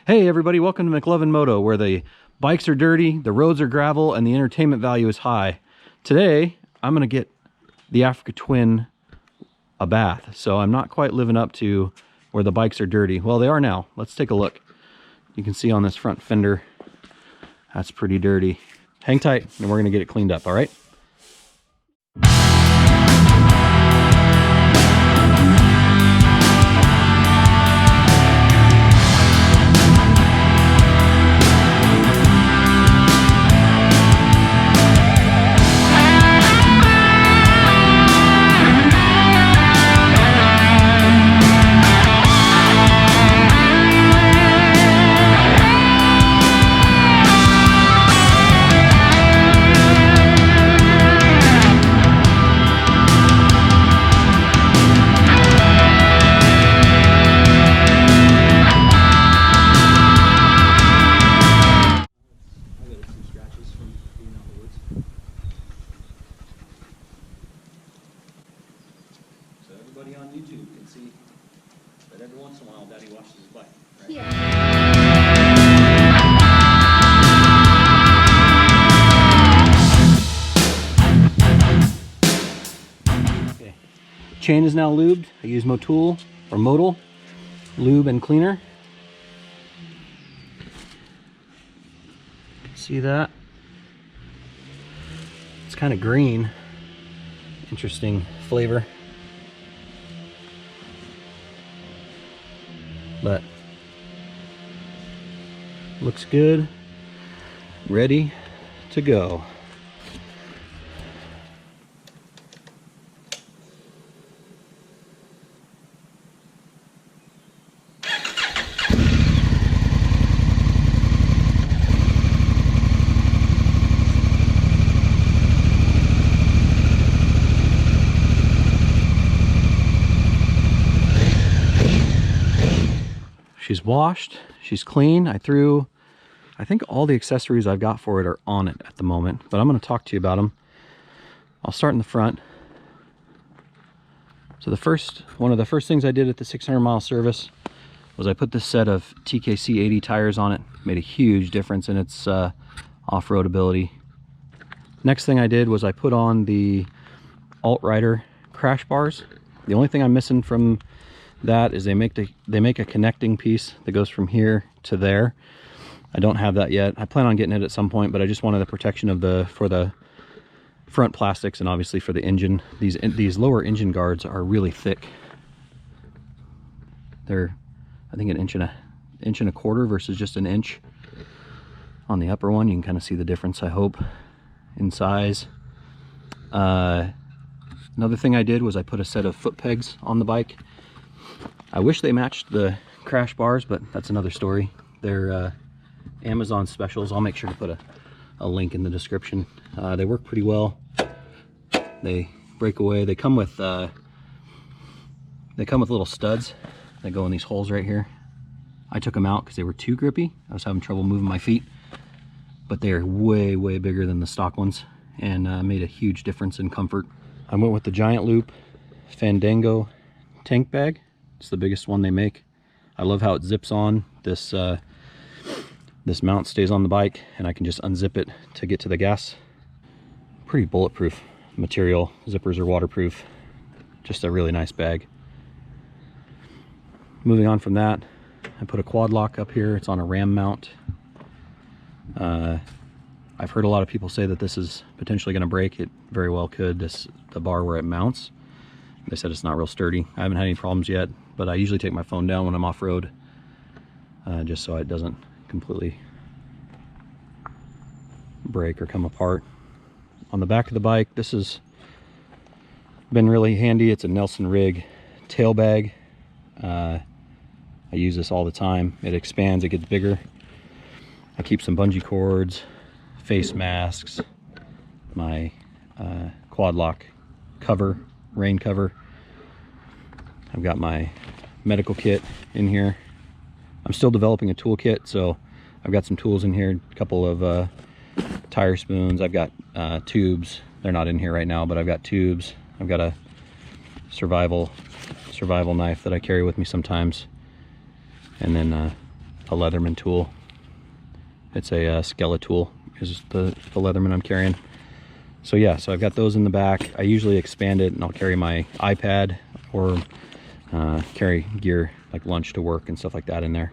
Hey everybody, welcome to McLovin Moto, where the bikes are dirty, the roads are gravel, and the entertainment value is high. Today, I'm gonna get the Africa Twin a bath, so I'm not quite living up to where the bikes are dirty. Well, they are now. Let's take a look. You can see on this front fender, that's pretty dirty. Hang tight, and we're gonna get it cleaned up, all right? Everybody on YouTube can see that every once in a while Daddy washes his bike, right? Yeah. Okay. Chain is now lubed. I use Modal lube and cleaner. See that? It's kind of green. Interesting flavor. But looks good, ready to go. She's washed, she's clean. I think all the accessories I've got for it are on it at the moment, but I'm going to talk to you about them. I'll start in the front. So one of the first things I did at the 600-mile service was I put this set of TKC 80 tires on it. Made a huge difference in its off-road ability. Next thing I did was I put on the Alt-Rider crash bars. The only thing I'm missing from that is they make a connecting piece that goes from here to there. I don't have that yet. I plan on getting it at some point, but I just wanted the protection of for the front plastics and obviously for the engine. These lower engine guards are really thick. They're, I think, an inch and a quarter versus just an inch on the upper one. You can kind of see the difference, I hope, in size. Another thing I did was I put a set of foot pegs on the bike. I wish they matched the crash bars, but that's another story. They're Amazon specials. I'll make sure to put a link in the description. They work pretty well. They break away. They come with little studs that go in these holes right here. I took them out because they were too grippy. I was having trouble moving my feet, but they are way, way bigger than the stock ones and made a huge difference in comfort. I went with the Giant Loop Fandango tank bag. It's the biggest one they make. I love how it zips on. This mount stays on the bike and I can just unzip it to get to the gas. Pretty bulletproof material. Zippers are waterproof. Just a really nice bag. Moving on from that, I put a quad lock up here. It's on a ram mount. I've heard a lot of people say that this is potentially going to break. It very well could. The bar where it mounts. They said it's not real sturdy. I haven't had any problems yet, but I usually take my phone down when I'm off-road just so it doesn't completely break or come apart. On the back of the bike, this has been really handy. It's a Nelson Rig tail bag. I use this all the time. It expands, it gets bigger. I keep some bungee cords, face masks, my quad lock cover, rain cover. I've got my medical kit in here. I'm still developing a toolkit, so I've got some tools in here, a couple of tire spoons. I've got tubes. They're not in here right now, but I've got tubes. I've got a survival knife that I carry with me sometimes, and then Leatherman tool. It's a Skella tool is the Leatherman I'm carrying. So yeah, so I've got those in the back. I usually expand it and I'll carry my iPad or carry gear like lunch to work and stuff like that in there.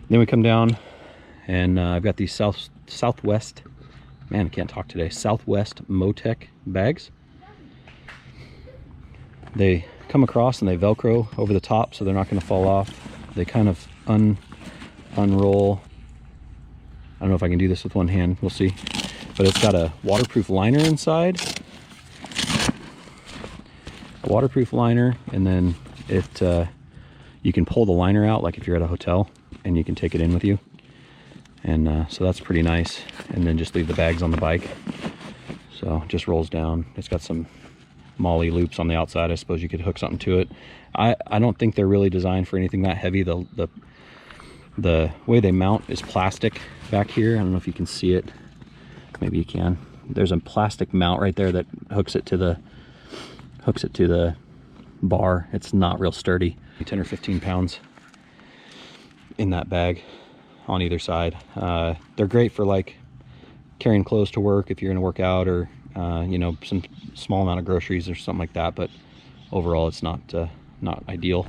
Then we come down and I've got these Southwest, man, I can't talk today, Southwest Motec bags. They come across and they Velcro over the top so they're not going to fall off. They kind of unroll. I don't know if I can do this with one hand, we'll see. But it's got a waterproof liner inside. A waterproof liner, and then it you can pull the liner out like if you're at a hotel and you can take it in with you. And so that's pretty nice. And then just leave the bags on the bike. So it just rolls down. It's got some MOLLE loops on the outside. I suppose you could hook something to it. I don't think they're really designed for anything that heavy. The way they mount is plastic back here. I don't know if you can see it. Maybe you can. There's a plastic mount right there that hooks it to the bar. It's not real sturdy. 10 or 15 pounds in that bag on either side. They're great for like carrying clothes to work if you're gonna work out, or you know, some small amount of groceries or something like that, but overall it's not ideal.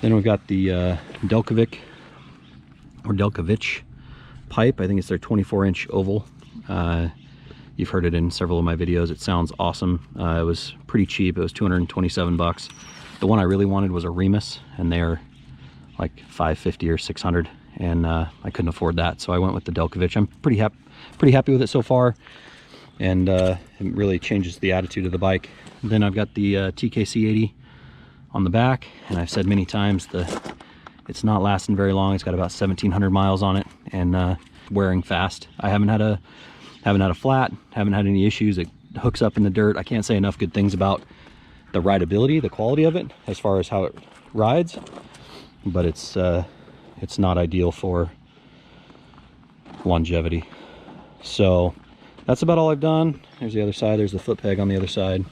Then we've got the Delkovich pipe. I think it's their 24-inch oval. You've heard it in several of my videos. It sounds awesome. It was pretty cheap. It was 227 bucks. The one I really wanted was a Remus, and they're like 550 or 600, and I couldn't afford that, so I went with the Delkovich. I'm pretty happy with it so far, and it really changes the attitude of the bike. Then I've got the TKC80 on the back, and I've said many times it's not lasting very long. It's got about 1,700 miles on it, and wearing fast. I haven't had a flat, haven't had any issues. It hooks up in the dirt. I can't say enough good things about the rideability, the quality of it, as far as how it rides, but it's not ideal for longevity. So that's about all I've done. There's the other side. There's the foot peg on the other side.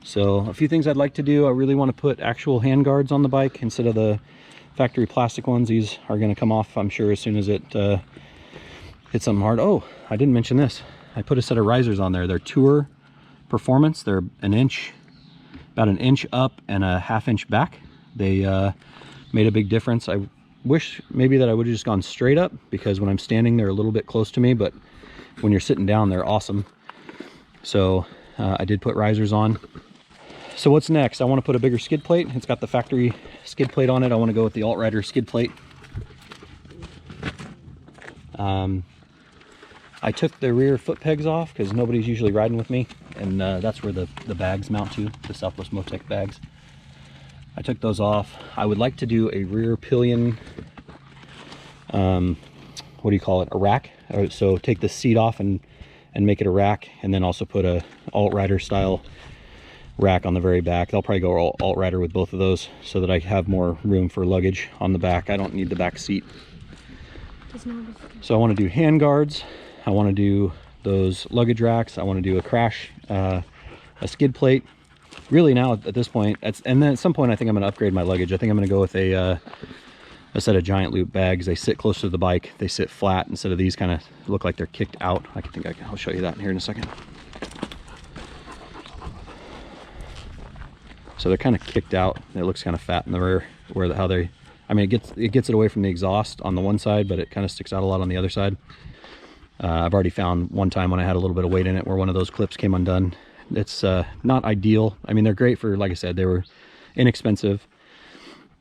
So a few things I'd like to do. I really want to put actual hand guards on the bike instead of the factory plastic ones. These are going to come off, I'm sure, as soon as it hits something hard. Oh, I didn't mention this. I put a set of risers on there. They're Tour Performance. They're about an inch up and a half-inch back. They made a big difference. I wish maybe that I would have just gone straight up, because when I'm standing they're a little bit close to me, but when you're sitting down they're awesome. So I did put risers on. So what's next? I want to put a bigger skid plate. It's got the factory skid plate on it. I want to go with the Altrider skid plate. I took the rear foot pegs off because nobody's usually riding with me, and that's where the bags mount to, the Southwest Motec bags. I took those off. I would like to do a rear pillion, what do you call it, a rack. So take the seat off and make it a rack, and then also put a Altrider style rack on the very back. I'll probably go Altrider with both of those so that I have more room for luggage on the back. I don't need the back seat. So I want to do hand guards. I want to do those luggage racks. I want to do a crash, a skid plate. Really now at this point, and then at some point I think I'm going to upgrade my luggage. I think I'm going to go with a set of giant loop bags. They sit closer to the bike. They sit flat instead of these kind of look like they're kicked out. I'll show you that in here in a second. So they're kind of kicked out. It looks kind of fat in the rear. I mean, it gets it away from the exhaust on the one side, but it kind of sticks out a lot on the other side. I've already found one time when I had a little bit of weight in it where one of those clips came undone. It's not ideal. I mean, they're great for, like I said, they were inexpensive,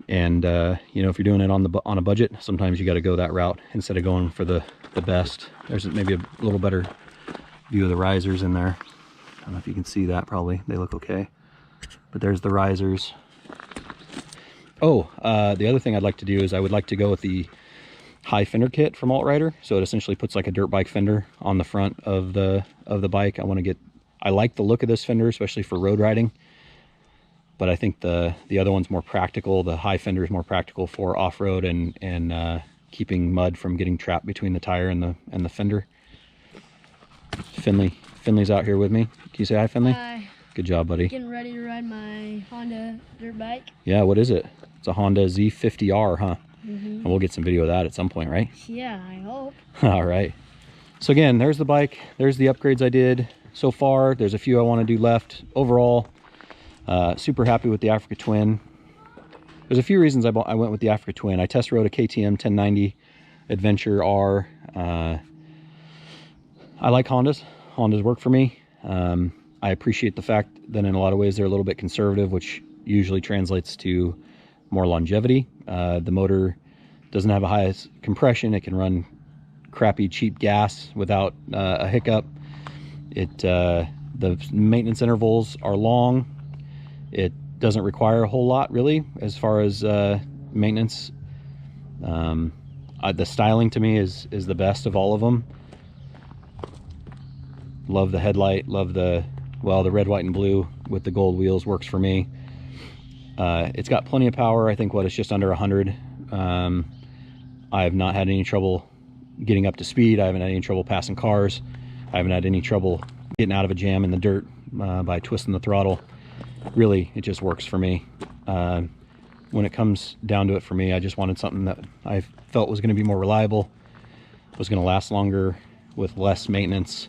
and you know, if you're doing it on a budget, sometimes you got to go that route instead of going for the best. There's maybe a little better view of the risers in there. I don't know if you can see that. Probably they look okay, but there's the risers. Oh, the other thing I'd like to do is I would like to go with the high fender kit from Altrider. So it essentially puts like a dirt bike fender on the front of the bike. I like the look of this fender, especially for road riding, but I think the other one's more practical. The high fender is more practical for off-road and keeping mud from getting trapped between the tire and the fender. Finley's out here with me. Can you say hi, Finley? Hi. Good job, buddy. Getting ready to ride my Honda dirt bike. Yeah, what is it? It's a Honda Z50R, huh? And we'll get some video of that at some point, right? Yeah, I hope. All right. So again, there's the bike. There's the upgrades I did so far. There's a few I want to do left. Overall, super happy with the Africa Twin. There's a few reasons I went with the Africa Twin. I test rode a KTM 1090 Adventure R. I like Hondas. Hondas work for me. I appreciate the fact that in a lot of ways they're a little bit conservative, which usually translates to more longevity. The motor doesn't have a high compression. It can run crappy, cheap gas without a hiccup. The maintenance intervals are long. It doesn't require a whole lot, really, as far as maintenance. The styling to me is the best of all of them. Love the headlight, love the red, white, and blue with the gold wheels works for me. It's got plenty of power. I think it's just under 100. I have not had any trouble getting up to speed. I haven't had any trouble passing cars. I haven't had any trouble getting out of a jam in the dirt by twisting the throttle. Really, it just works for me. When it comes down to it for me, I just wanted something that I felt was going to be more reliable, was going to last longer with less maintenance,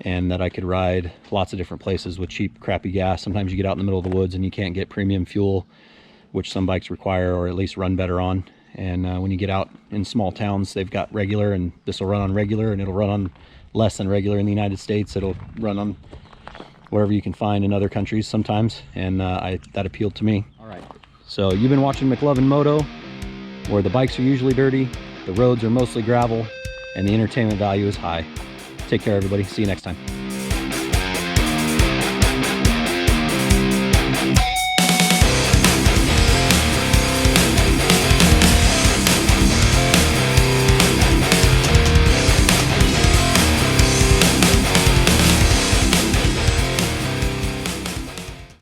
and that I could ride lots of different places with cheap, crappy gas. Sometimes you get out in the middle of the woods and you can't get premium fuel, which some bikes require or at least run better on. And when you get out in small towns, they've got regular, and this will run on regular, and it'll run on less than regular in the United States. It'll run on wherever you can find in other countries sometimes, and that appealed to me. All right. So you've been watching McLovin Moto, where the bikes are usually dirty, the roads are mostly gravel, and the entertainment value is high. Take care, everybody. See you next time.